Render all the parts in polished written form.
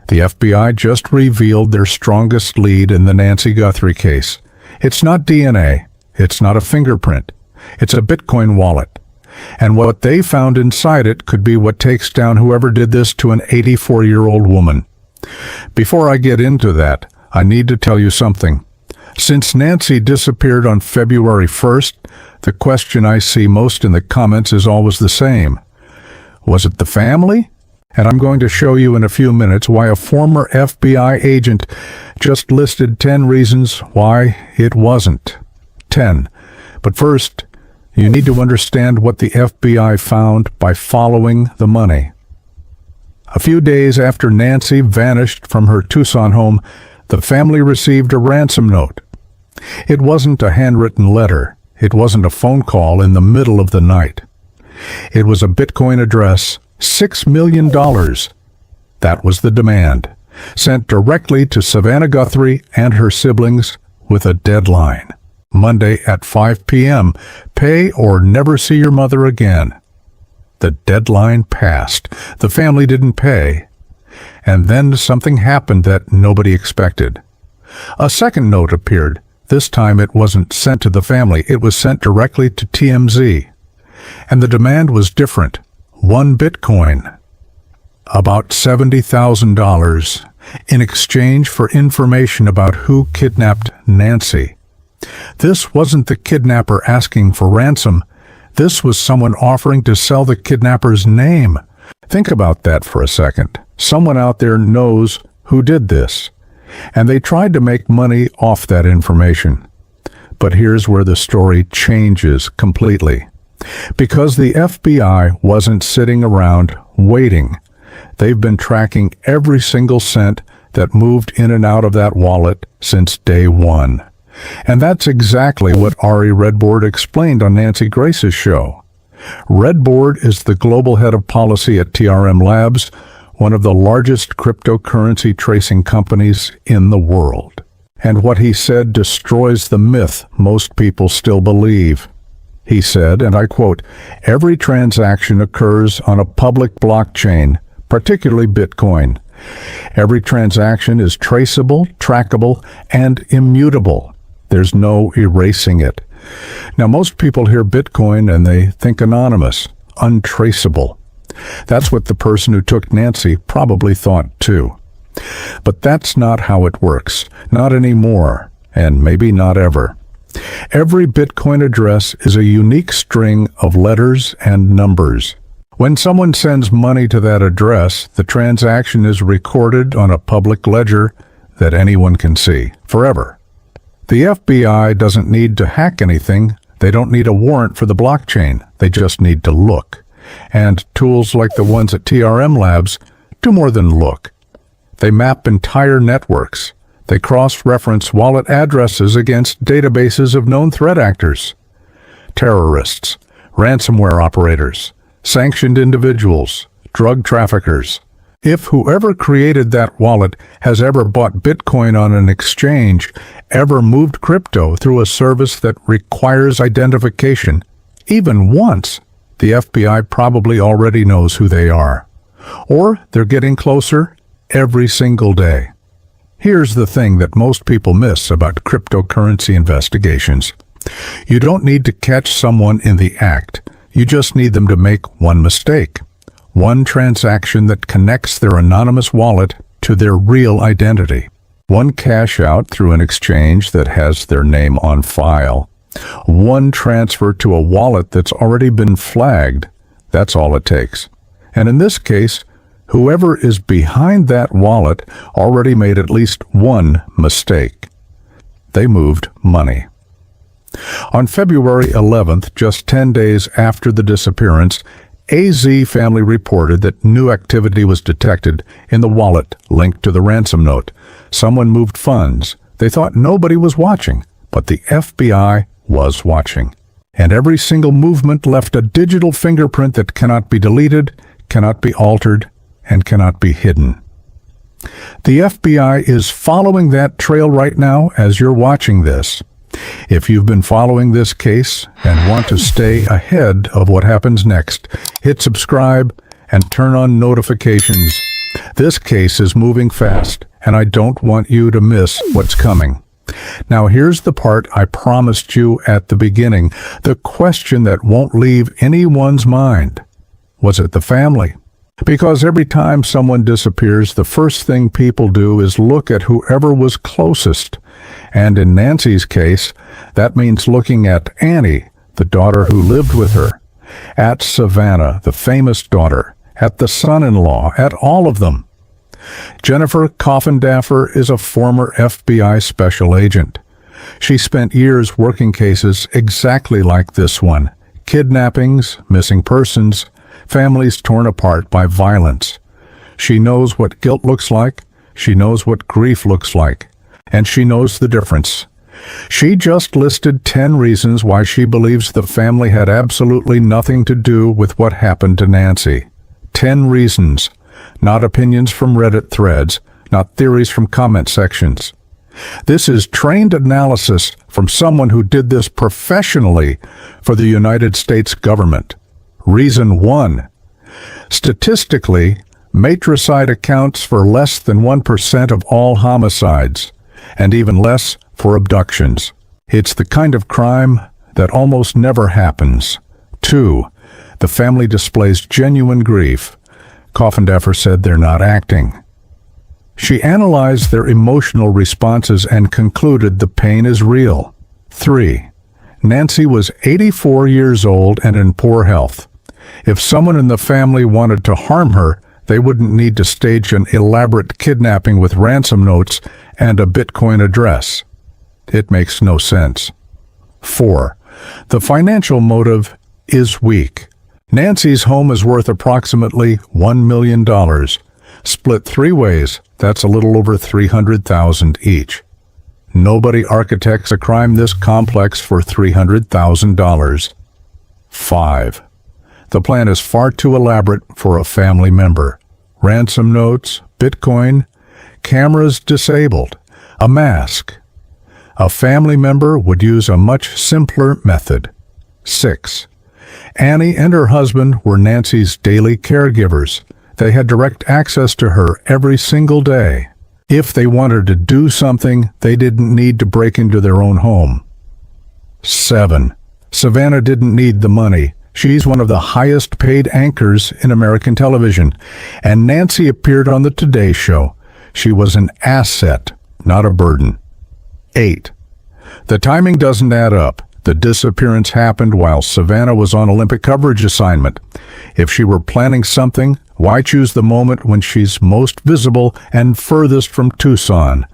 The FBI just revealed their strongest lead in the Nancy Guthrie case. It's not DNA. It's not a fingerprint. It's a Bitcoin wallet. And what they found inside it could be what takes down whoever did this to an 84-year-old woman. Before I get into that, I need to tell you something. Since Nancy disappeared on February 1st, the question I see most in the comments is always the same. Was it the family? And I'm going to show you in a few minutes why a former FBI agent just listed 10 reasons why it wasn't. 10. But first, you need to understand what the FBI found by following the money. A few days after Nancy vanished from her Tucson home, the family received a ransom note. It wasn't a handwritten letter. It wasn't a phone call in the middle of the night. It was a Bitcoin address, $6 million. That was the demand, sent directly to Savannah Guthrie and her siblings with a deadline. Monday at 5 p.m. Pay or never see your mother again. The deadline passed. The family didn't pay. And then something happened that nobody expected. A second note appeared. This time it wasn't sent to the family. It was sent directly to TMZ. And the demand was different. 1 Bitcoin. About $70,000 in exchange for information about who kidnapped Nancy. This wasn't the kidnapper asking for ransom. This was someone offering to sell the kidnapper's name. Think about that for a second. Someone out there knows who did this, and they tried to make money off that information. But here's where the story changes completely. Because the FBI wasn't sitting around waiting. They've been tracking every single cent that moved in and out of that wallet since day one. And that's exactly what Ari Redbord explained on Nancy Grace's show. Redbord is the global head of policy at TRM Labs, one of the largest cryptocurrency tracing companies in the world. And what he said destroys the myth most people still believe. He said, and I quote, "Every transaction occurs on a public blockchain, particularly Bitcoin. Every transaction is traceable, trackable, and immutable. There's no erasing it." Now, most people hear Bitcoin and they think anonymous, untraceable. That's what the person who took Nancy probably thought too. But that's not how it works. Not anymore, and maybe not ever. Every Bitcoin address is a unique string of letters and numbers. When someone sends money to that address, the transaction is recorded on a public ledger that anyone can see, forever. The FBI doesn't need to hack anything. They don't need a warrant for the blockchain. They just need to look. And tools like the ones at TRM Labs do more than look. They map entire networks. They cross-reference wallet addresses against databases of known threat actors, terrorists, ransomware operators, sanctioned individuals, drug traffickers. If whoever created that wallet has ever bought Bitcoin on an exchange, ever moved crypto through a service that requires identification, even once, the FBI probably already knows who they are. Or they're getting closer every single day. Here's the thing that most people miss about cryptocurrency investigations. You don't need to catch someone in the act. You just need them to make one mistake. One transaction that connects their anonymous wallet to their real identity. One cash out through an exchange that has their name on file. One transfer to a wallet that's already been flagged. That's all it takes. And in this case, whoever is behind that wallet already made at least one mistake. They moved money. On February 11th, just 10 days after the disappearance, AZ family reported that new activity was detected in the wallet linked to the ransom note. Someone moved funds. They thought nobody was watching, but the FBI was watching. And every single movement left a digital fingerprint that cannot be deleted, cannot be altered, and cannot be hidden. The FBI is following that trail right now as you're watching this. If you've been following this case and want to stay ahead of what happens next, hit subscribe and turn on notifications. This case is moving fast, and I don't want you to miss what's coming. Now here's the part I promised you at the beginning, the question that won't leave anyone's mind. Was it the family? Because every time someone disappears, the first thing people do is look at whoever was closest. And in Nancy's case, that means looking at Annie, the daughter who lived with her, at Savannah, the famous daughter, at the son-in-law, at all of them. Jennifer Coffindaffer is a former FBI special agent. She spent years working cases exactly like this one: kidnappings, missing persons, families torn apart by violence. She knows what guilt looks like, she knows what grief looks like, and she knows the difference. She just listed 10 reasons why she believes the family had absolutely nothing to do with what happened to Nancy. 10 reasons, not opinions from Reddit threads, not theories from comment sections. This is trained analysis from someone who did this professionally for the United States government. Reason 1. Statistically, matricide accounts for less than 1% of all homicides, and even less for abductions. It's the kind of crime that almost never happens. 2. The family displays genuine grief. Coffindaffer said they're not acting. She analyzed their emotional responses and concluded the pain is real. 3. Nancy was 84 years old and in poor health. If someone in the family wanted to harm her, they wouldn't need to stage an elaborate kidnapping with ransom notes and a Bitcoin address. It makes no sense. 4. The financial motive is weak. Nancy's home is worth approximately $1 million. Split 3 ways, that's a little over $300,000 each. Nobody architects a crime this complex for $300,000. 5. The plan is far too elaborate for a family member. Ransom notes, Bitcoin, cameras disabled, a mask. A family member would use a much simpler method. 6. Annie and her husband were Nancy's daily caregivers. They had direct access to her every single day. If they wanted to do something, they didn't need to break into their own home. 7. Savannah didn't need the money. She's one of the highest paid anchors in American television, and Nancy appeared on the Today Show. She was an asset, not a burden. 8. The timing doesn't add up. The disappearance happened while Savannah was on Olympic coverage assignment. If she were planning something, why choose the moment when she's most visible and furthest from Tucson?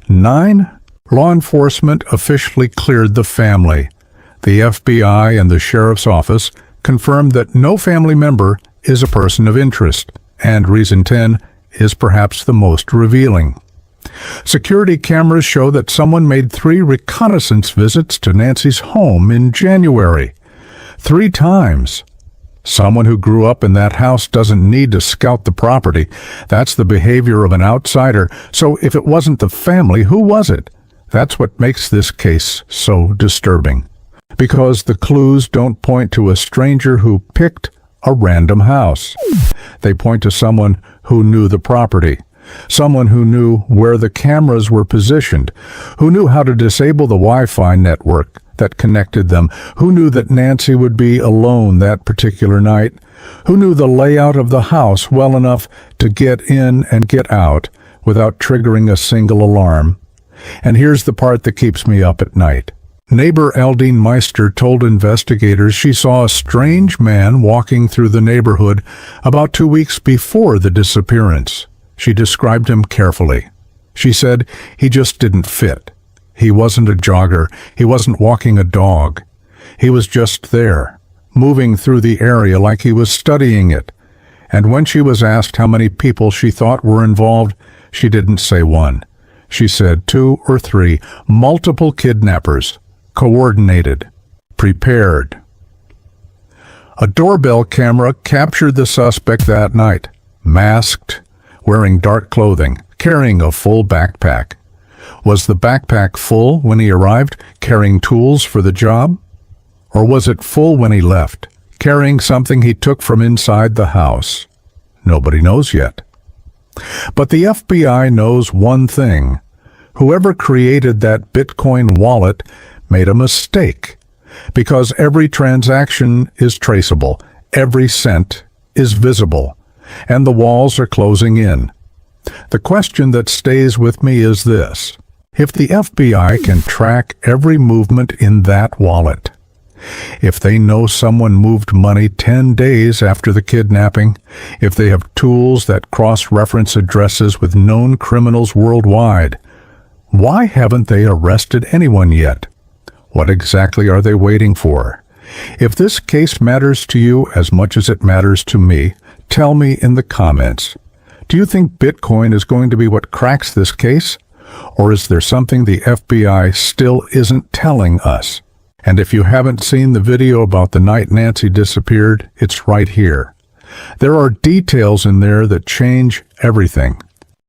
9. Law enforcement officially cleared the family. The FBI and the sheriff's office confirmed that no family member is a person of interest, and reason 10 is perhaps the most revealing. Security cameras show that someone made 3 reconnaissance visits to Nancy's home in January. 3 times. Someone who grew up in that house doesn't need to scout the property. That's the behavior of an outsider. So if it wasn't the family, who was it? That's what makes this case so disturbing. Because the clues don't point to a stranger who picked a random house. They point to someone who knew the property. Someone who knew where the cameras were positioned, who knew how to disable the Wi-Fi network that connected them, who knew that Nancy would be alone that particular night, who knew the layout of the house well enough to get in and get out without triggering a single alarm. And here's the part that keeps me up at night. Neighbor Aldine Meister told investigators she saw a strange man walking through the neighborhood about 2 weeks before the disappearance. She described him carefully. She said he just didn't fit. He wasn't a jogger. He wasn't walking a dog. He was just there, moving through the area like he was studying it. And when she was asked how many people she thought were involved, she didn't say one. She said 2 or 3, multiple kidnappers, coordinated, prepared. A doorbell camera captured the suspect that night, masked, wearing dark clothing, carrying a full backpack. Was the backpack full when he arrived, carrying tools for the job? Or was it full when he left, carrying something he took from inside the house? Nobody knows yet. But the FBI knows one thing. Whoever created that Bitcoin wallet made a mistake, because every transaction is traceable, every cent is visible, and the walls are closing in. The question that stays with me is this: if the FBI can track every movement in that wallet, if they know someone moved money 10 days after the kidnapping, if they have tools that cross-reference addresses with known criminals worldwide, why haven't they arrested anyone yet? What exactly are they waiting for? If this case matters to you as much as it matters to me, tell me in the comments. Do you think Bitcoin is going to be what cracks this case? Or is there something the FBI still isn't telling us? And if you haven't seen the video about the night Nancy disappeared, it's right here. There are details in there that change everything.